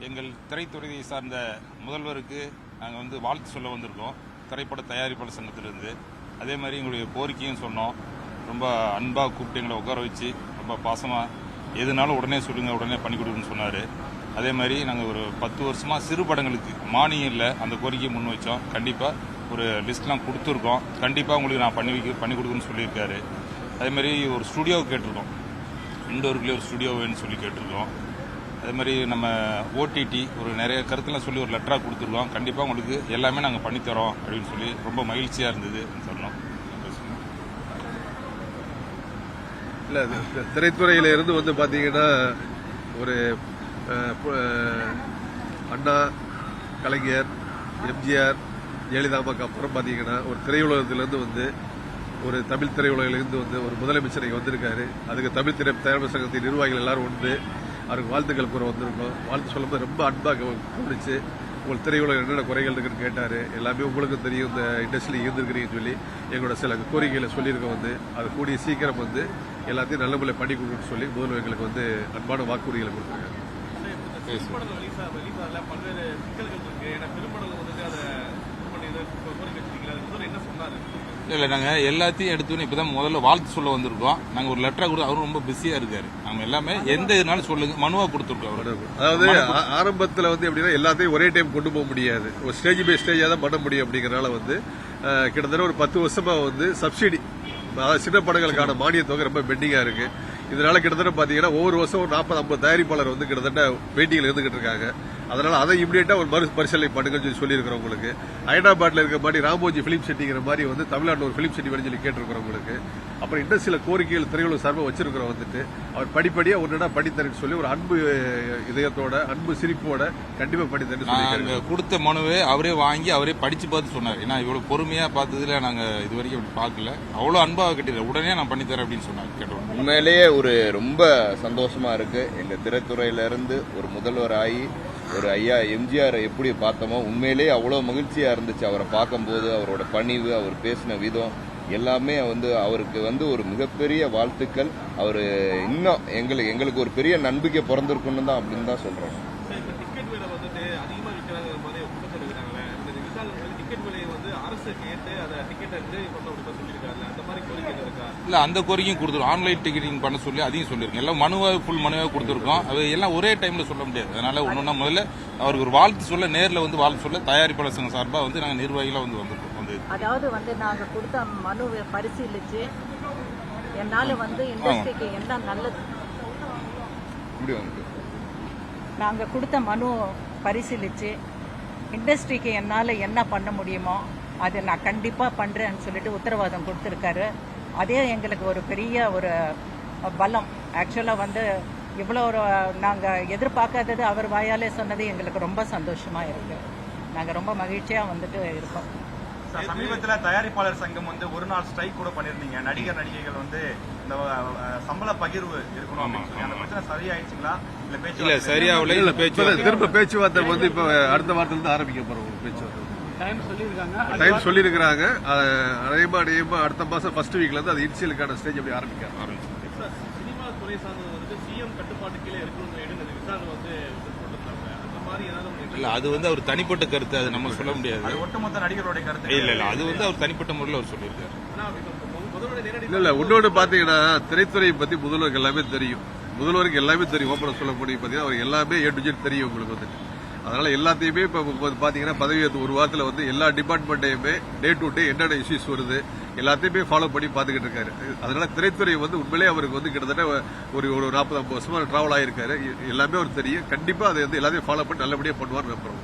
எங்கள் திரைத்துறையை சார்ந்த முதல்வருக்கு நாங்கள் வந்து வாழ்த்து சொல்ல வந்திருக்கோம். திரைப்பட தயாரிப்பாளர் சங்கத்திலிருந்து அதே மாதிரி எங்களுடைய கோரிக்கையும் சொன்னோம். ரொம்ப அன்பாக கூப்பிட்டு எங்களை உட்கார வச்சு ரொம்ப பாசமாக எதுனாலும் உடனே சொல்லுங்கள், உடனே பண்ணி கொடுக்குன்னு சொன்னார். அதே மாதிரி நாங்கள் ஒரு 10 வருஷமாக சிறு படங்களுக்கு மானியம் இல்லை, அந்த கோரிக்கையை முன் வச்சோம். கண்டிப்பாக ஒரு லிஸ்ட்லாம் கொடுத்துருக்கோம். கண்டிப்பாக உங்களுக்கு நான் பண்ணி கொடுக்குன்னு சொல்லியிருக்காரு. அதே மாதிரி ஒரு ஸ்டுடியோ கேட்டிருக்கோம், இண்டோருக்குள்ளே ஒரு ஸ்டுடியோ வேணும்னு சொல்லி கேட்டிருக்கோம். அதே மாதிரி நம்ம ஓடிடி ஒரு நிறைய கருத்துலாம் சொல்லி ஒரு லெட்டராக கொடுத்துருக்கோம். கண்டிப்பாக உங்களுக்கு எல்லாமே நாங்கள் பண்ணித்தரோம் அப்படின்னு சொல்லி ரொம்ப மகிழ்ச்சியாக இருந்தது சொன்னோம். இல்லை, திரைத்துறையில இருந்து வந்து பார்த்தீங்கன்னா ஒரு அண்ணா, கலைஞர், எம்ஜிஆர், ஜெயலலிதாவுக்கு அப்புறம் பார்த்தீங்கன்னா ஒரு திரையுலகத்திலேருந்து வந்து ஒரு தமிழ் திரையுலகிலிருந்து வந்து ஒரு முதலமைச்சர் இங்கே வந்திருக்காரு. அதுக்கு தமிழ் தயாரிப்பு சங்கத்தின் நிர்வாகிகள் எல்லாரும் வந்து அவருக்கு வாழ்த்துக்கள் கூற வந்திருக்கோம். வாழ்த்து சொல்லும்போது ரொம்ப அன்பாக கவனிச்சு உங்கள் திரையுலகம் என்னென்ன குறைகள் இருக்குன்னு கேட்டார். எல்லாமே உங்களுக்கும் தெரியும், இந்த இண்டஸ்ட்ரியில் இருந்திருக்கிறீங்கன்னு சொல்லி எங்களோட சில கோரிக்கைகளை சொல்லியிருக்கோம். வந்து அது கூடிய சீக்கிரம் வந்து எல்லாத்தையும் நல்ல முறையில் பண்ணி கொடுக்கணும்னு சொல்லி முதல்வர் எங்களுக்கு வந்து அன்பான வாக்குறுதிகளை கொடுத்துருக்காங்க. இல்லை, நாங்கள் எல்லாத்தையும் எடுத்துன்னு இப்போ தான் முதல்ல வாழ்த்து சொல்ல வந்திருக்கோம். நாங்கள் ஒரு லெட்டராக கூட அவரும் ரொம்ப பிஸியாக இருக்காரு. நம்ம எல்லாமே எந்த இதனாலும் சொல்லுங்க மனுவாக கொடுத்துருக்கோம். அதாவது ஆரம்பத்தில் வந்து எப்படின்னா எல்லாத்தையும் ஒரே டைம் கொண்டு போக முடியாது, ஒரு ஸ்டேஜ் பை ஸ்டேஜாக தான் பண்ண முடியும். அப்படிங்கிறனால வந்து கிட்டத்தட்ட ஒரு 10 வருஷமா வந்து சப்சிடி, அதாவது சின்ன படங்களுக்கான மானிய தொகை ரொம்ப பெண்டிங்காக இருக்கு. இதனால கிட்டத்தட்ட பாத்தீங்கன்னா ஒவ்வொரு வருஷம் ஒரு 40-50 தயாரிப்பாளர் வந்து கிட்டத்தட்ட வெயிட்டிங்ல இருந்துகிட்டு இருக்காங்க. அதனால அதை இமீடியட்டா ஒரு பரிசீலனை பண்ணுங்கன்னு சொல்லியிருக்கிறோம். உங்களுக்கு ஹைதராபாத்ல இருக்க மாதிரி ராமோஜி பிலிம் சிட்டிங்கிற மாதிரி வந்து தமிழ்நாட்டில் ஒரு பிலிம் சிட்டி வேணும்னு சொல்லி கேட்டிருக்கிறோம். உங்களுக்கு அப்புறம் இன்னும் சில கோரிக்கைகள் திரையுலக சார்பாக வச்சிருக்கிறோம். வந்துட்டு அவர் படிப்படியா ஒன்றுனா படித்தரேன்னு சொல்லி ஒரு அன்பு இதயத்தோட அன்பு சிரிப்போட கண்டிப்பா படித்தரேன்னு கொடுத்த மனுவை அவரே வாங்கி அவரே படிச்சு பார்த்து சொன்னார். ஏன்னா இவ்வளவு பொறுமையா பார்த்ததுல நாங்க இது வரைக்கும் அப்படி பார்க்கல. அவ்வளவு அன்பாக கட்டிடுற உடனே நான் பண்ணித்தரேன் அப்படின்னு சொன்னார். கேட்டோம். உண்மையிலேயே ஒரு ரொம்ப சந்தோஷமா இருக்கு. எங்க திரைத்துறையில இருந்து ஒரு முதல்வர் ஆகி ஒரு ஐயா எம்ஜிஆர் எப்படி பார்த்தோமோ உண்மையிலேயே அவ்வளவு மகிழ்ச்சியா இருந்துச்சு. அவரை பார்க்கும்போது அவரோட பணிவு, அவர் பேசின விதம் எல்லாமே வந்து அவருக்கு வந்து ஒரு மிகப்பெரிய வாழ்த்துக்கள். அவர் இன்னும் எங்களுக்கு ஒரு பெரிய நம்பிக்கை பிறந்திருக்குன்னு தான் அப்படின்னு தான் சொல்றோம். இல்ல, அந்த கோரிக்கையும் கொடுத்துருக்கோம். ஆன்லைன் டிக்கெட்டிங் பண்ண சொல்லி அதையும் சொல்லியிருக்கோம். எல்லாம் ஃபுல் மனுவாக கொடுத்துருக்கோம். அது எல்லாம் ஒரே டைம்ல சொல்ல முடியாது. அதனால ஒன்னொன்னா முதல்ல அவருக்கு ஒரு வாழ்த்து சொல்ல, நேரில் வந்து வாழ்த்து சொல்ல தயாரிப்பாளர் சங்கம் சார்பாக வந்து நாங்கள் நிர்வாகிகளாக வந்திருக்கோம். அதாவது வந்து நாங்க கொடுத்த மனுவை பரிசீலிச்சு என்னால வந்து இண்டஸ்ட்ரிக்கு என்ன நல்லது, நாங்க கொடுத்த மனு பரிசீலிச்சு இண்டஸ்ட்ரிக்கு என்னால என்ன பண்ண முடியுமோ அதை நான் கண்டிப்பா பண்றேன்னு சொல்லிட்டு உத்தரவாதம் கொடுத்திருக்காரு. அதே எங்களுக்கு ஒரு பெரிய ஒரு பலம். ஆக்சுவலா வந்து இவ்வளோ ஒரு நாங்க எதிர்பார்க்காதது அவர் வாயாலே சொன்னது எங்களுக்கு ரொம்ப சந்தோஷமா இருக்கு. நாங்க ரொம்ப மகிழ்ச்சியா வந்துட்டு இருக்கோம். சமீபத்துல தயாரிப்பாளர் சங்கம் வந்து ஒரு நாள் ஸ்ட்ரைக் கூட பண்ணிருந்தீங்க. நடிகர் நடிகைகள் வந்து இந்த சம்பள பகிர்வு இருக்கணும் அப்படின்னு சொல்லி அந்த பிரச்சனை சரியாயிடுச்சுங்களா? இல்ல சரியாகல. இல்ல பேச்சுவார்த்தை திரும்ப பேச்சுவார்த்தை வந்து இப்ப அடுத்த வாரத்துல இருந்து ஆரம்பிக்க போறோம். பேச்சுவார்த்தை டைம் சொல்லியிருக்கிறாங்க. அநேகமா அடுத்த மாசம் ஃபர்ஸ்ட் வீக்ல இருந்து அது இனிஷியலுக்கான ஸ்டேஜ் அப்படி ஆரம்பிக்க. சினிமா துறை சார்ந்தது வந்து சிஎம் கட்டுப்பாட்டு கீழே இருக்கணும்னு விசாரணை வந்து இல்ல, அது வந்து அவர் தனிப்பட்ட கருத்து, அது நம்ம சொல்ல முடியாது. ஒட்டுமொத்த நடிகருடைய கருத்து இல்ல அது வந்து அவர் தனிப்பட்ட முறையில் அவர் சொல்லியிருக்காரு. இல்ல இன்னொன்று பாத்தீங்கன்னா திரைத்துறையை பத்தி முதல்வருக்கு எல்லாமே தெரியும். முதல்வருக்கு எல்லாமே தெரியும். ஓப்பன சொல்ல முடியும். பாத்தீங்கன்னா அவருக்கு எல்லாமே A to Z தெரியும் உங்களுக்கு வந்து. அதனால எல்லாத்தையுமே இப்ப பாத்தீங்கன்னா பதவியேற்று ஒரு வாரத்துல வந்து எல்லா டிபார்ட்மெண்ட்டையுமே டே டு டே என்னென்ன இஷ்யூஸ் வருது எல்லாத்தையுமே ஃபாலோ பண்ணி பாத்துக்கிட்டு இருக்காரு. அதனால திரைத்துறை வந்து உண்மையிலேயே அவருக்கு வந்து கிட்டத்தட்ட ஒரு 40-50 வருஷமா டிராவல் ஆயிருக்காரு. எல்லாமே அவர் தெரியும். கண்டிப்பா அதை வந்து எல்லாத்தையும் ஃபாலோ பண்ணி நல்லபடியா பண்ணுவார் நம்புறோம்.